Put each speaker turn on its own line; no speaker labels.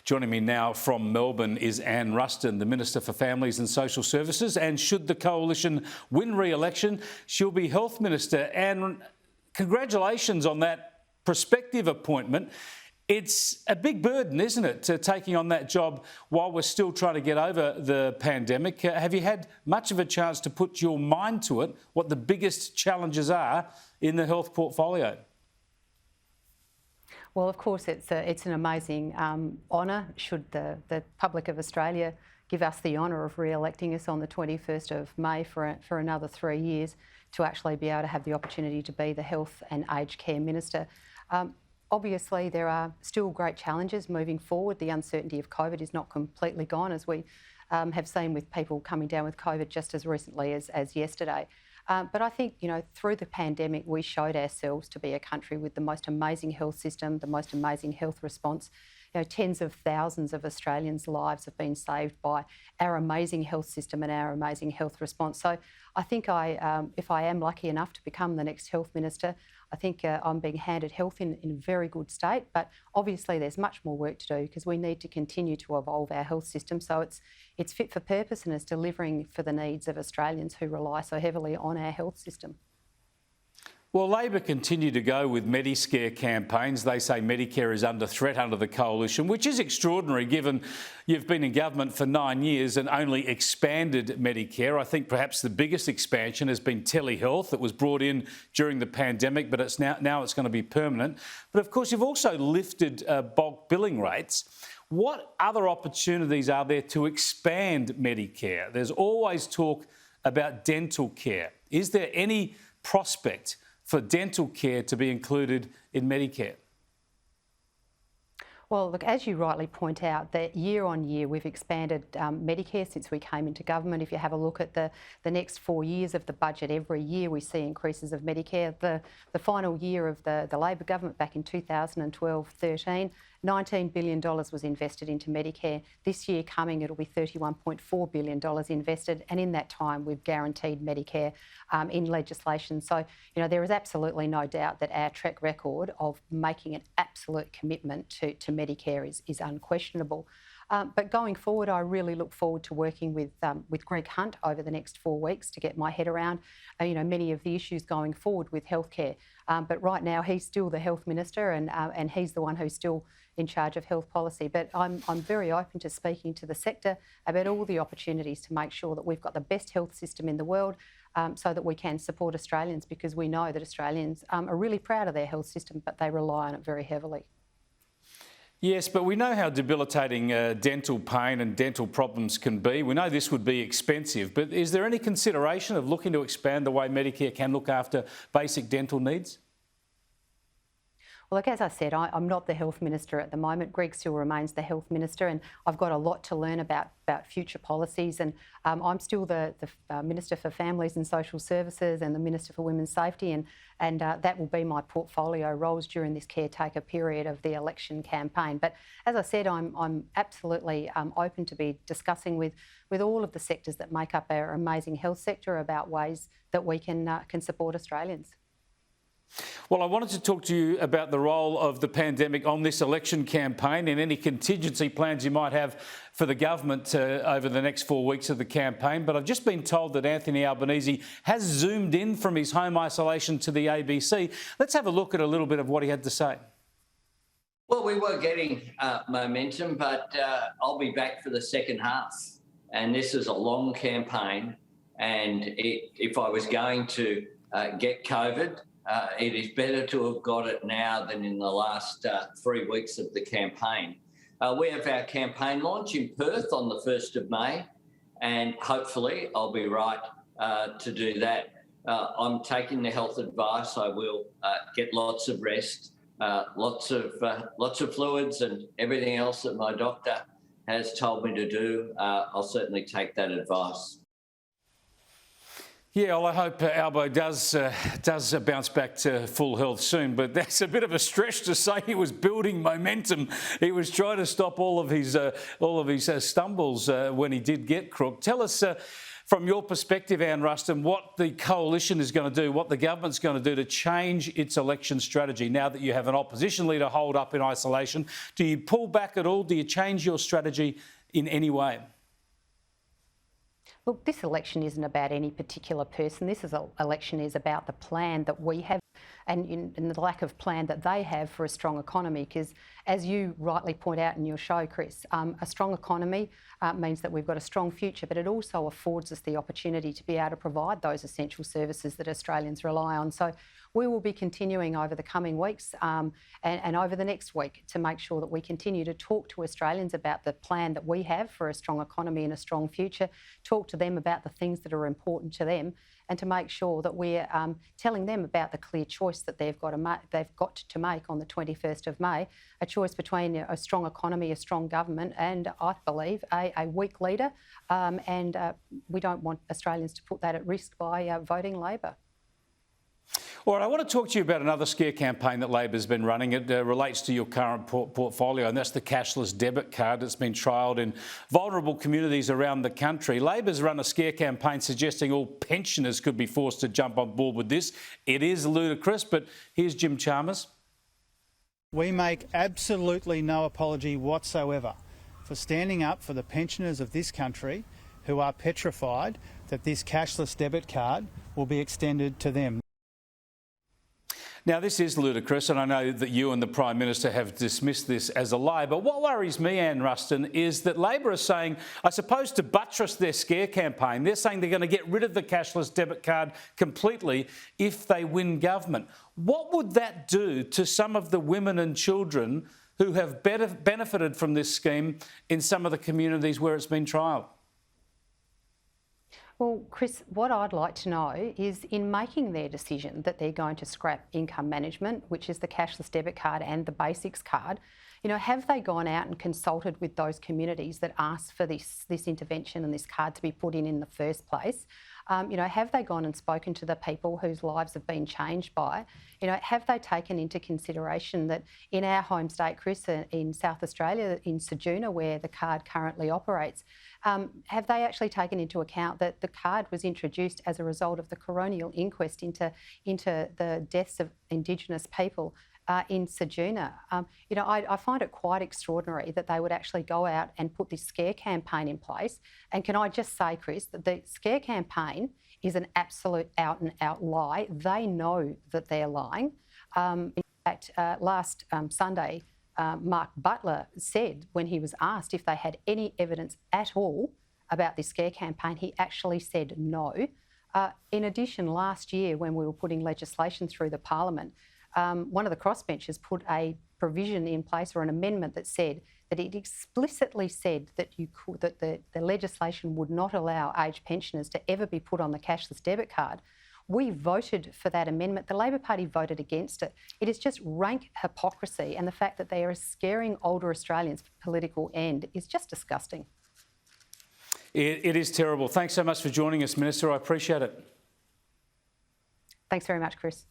Joining me now from Melbourne is Anne Ruston, the Minister for Families and Social Services, and should the Coalition win re-election, she'll be Health Minister. Anne, congratulations on that prospective appointment. It's a big burden, isn't it, taking on that job while we're still trying to get over the pandemic. Have you had much of a chance to put your mind to it, what the biggest challenges are in the health portfolio?
Well, of course, it's an amazing honour should the public of Australia give us the honour of re-electing us on the 21st of May for another 3 years to actually be able to have the opportunity to be the Health and Aged Care Minister. Obviously, there are still great challenges moving forward. The uncertainty of COVID is not completely gone, as we have seen with people coming down with COVID just as recently as yesterday. But I think, through the pandemic, we showed ourselves to be a country with the most amazing health system, the most amazing health response. Tens of thousands of Australians' lives have been saved by our amazing health system and our amazing health response. So I think if I am lucky enough to become the next health minister, I think I'm being handed health in a very good state. But obviously there's much more work to do because we need to continue to evolve our health system so it's fit for purpose and it's delivering for the needs of Australians who rely so heavily on our health system.
Well, Labor continue to go with Medicare campaigns. They say Medicare is under threat under the Coalition, which is extraordinary given you've been in government for 9 years and only expanded Medicare. I think perhaps the biggest expansion has been telehealth that was brought in during the pandemic, but it's now it's going to be permanent. But of course, you've also lifted bulk billing rates. What other opportunities are there to expand Medicare? There's always talk about dental care. Is there any prospect for dental care to be included in Medicare?
Well, look, as you rightly point out, that year on year we've expanded Medicare since we came into government. If you have a look at the next 4 years of the budget, every year we see increases of Medicare. The final year of the Labor government back in 2012-13, $19 billion was invested into Medicare. This year coming, it'll be $31.4 billion invested, and in that time we've guaranteed Medicare in legislation. So, there is absolutely no doubt that our track record of making an absolute commitment to Medicare is unquestionable. But going forward, I really look forward to working with Greg Hunt over the next 4 weeks to get my head around, many of the issues going forward with healthcare. But right now, he's still the health minister, and he's the one who's still in charge of health policy. But I'm very open to speaking to the sector about all the opportunities to make sure that we've got the best health system in the world, so that we can support Australians, because we know that Australians are really proud of their health system, but they rely on it very heavily.
Yes, but we know how debilitating dental pain and dental problems can be. We know this would be expensive, but is there any consideration of looking to expand the way Medicare can look after basic dental needs?
Well, look, as I said, I'm not the health minister at the moment. Greg still remains the health minister, and I've got a lot to learn about future policies. And I'm still the Minister for Families and Social Services and the Minister for Women's Safety, and that will be my portfolio roles during this caretaker period of the election campaign. But as I said, I'm absolutely open to be discussing with all of the sectors that make up our amazing health sector about ways that we can support Australians.
Well, I wanted to talk to you about the role of the pandemic on this election campaign and any contingency plans you might have for the government over the next 4 weeks of the campaign. But I've just been told that Anthony Albanese has zoomed in from his home isolation to the ABC. Let's have a look at a little bit of what he had to say.
Well, we were getting momentum, but I'll be back for the second half. And this is a long campaign. And if I was going to get COVID, it is better to have got it now than in the last 3 weeks of the campaign. We have our campaign launch in Perth on the 1st of May, and hopefully I'll be right to do that. I'm taking the health advice. I will get lots of rest, lots of fluids and everything else that my doctor has told me to do. I'll certainly take that advice.
Yeah, well, I hope Albo does bounce back to full health soon, but that's a bit of a stretch to say he was building momentum. He was trying to stop all of his stumbles when he did get crook. Tell us, from your perspective, Anne Ruston, what the coalition is going to do, what the government's going to do to change its election strategy now that you have an opposition leader holed up in isolation. Do you pull back at all? Do you change your strategy in any way?
Look, this election isn't about any particular person. Election is about the plan that we have and the lack of plan that they have for a strong economy. Because as you rightly point out in your show, Chris, a strong economy means that we've got a strong future, but it also affords us the opportunity to be able to provide those essential services that Australians rely on. So we will be continuing over the coming weeks and over the next week to make sure that we continue to talk to Australians about the plan that we have for a strong economy and a strong future, talk to them about the things that are important to them, and to make sure that we're telling them about the clear choice that they've got to make on the 21st of May, a choice between a strong economy, a strong government, and I believe a weak leader. We don't want Australians to put that at risk by voting Labor.
All right, I want to talk to you about another scare campaign that Labor's been running. It relates to your current portfolio, and that's the cashless debit card that's been trialled in vulnerable communities around the country. Labor's run a scare campaign suggesting all pensioners could be forced to jump on board with this. It is ludicrous, but here's Jim Chalmers.
We make absolutely no apology whatsoever for standing up for the pensioners of this country who are petrified that this cashless debit card will be extended to them.
Now, this is ludicrous, and I know that you and the Prime Minister have dismissed this as a lie, but what worries me, Anne Ruston, is that Labor is saying, I suppose to buttress their scare campaign, they're saying they're going to get rid of the cashless debit card completely if they win government. What would that do to some of the women and children who have benefited from this scheme in some of the communities where it's been trialled?
Well, Chris, what I'd like to know is in making their decision that they're going to scrap income management, which is the cashless debit card and the basics card, have they gone out and consulted with those communities that asked for this intervention and this card to be put in the first place? Have they gone and spoken to the people whose lives have been changed by it? Have they taken into consideration that in our home state, Chris, in South Australia, in Ceduna, where the card currently operates, have they actually taken into account that the card was introduced as a result of the coronial inquest into the deaths of Indigenous people in Ceduna? I find it quite extraordinary that they would actually go out and put this scare campaign in place. And can I just say, Chris, that the scare campaign is an absolute out-and-out lie. They know that they're lying. In fact, last Sunday, Mark Butler said, when he was asked if they had any evidence at all about this scare campaign, he actually said no. In addition, last year, when we were putting legislation through the Parliament, one of the crossbenchers put a provision in place or an amendment that said that it explicitly said that the legislation would not allow aged pensioners to ever be put on the cashless debit card. We voted for that amendment. The Labor Party voted against it. It is just rank hypocrisy, and the fact that they are scaring older Australians for political end is just disgusting.
It is terrible. Thanks so much for joining us, Minister. I appreciate it.
Thanks very much, Chris.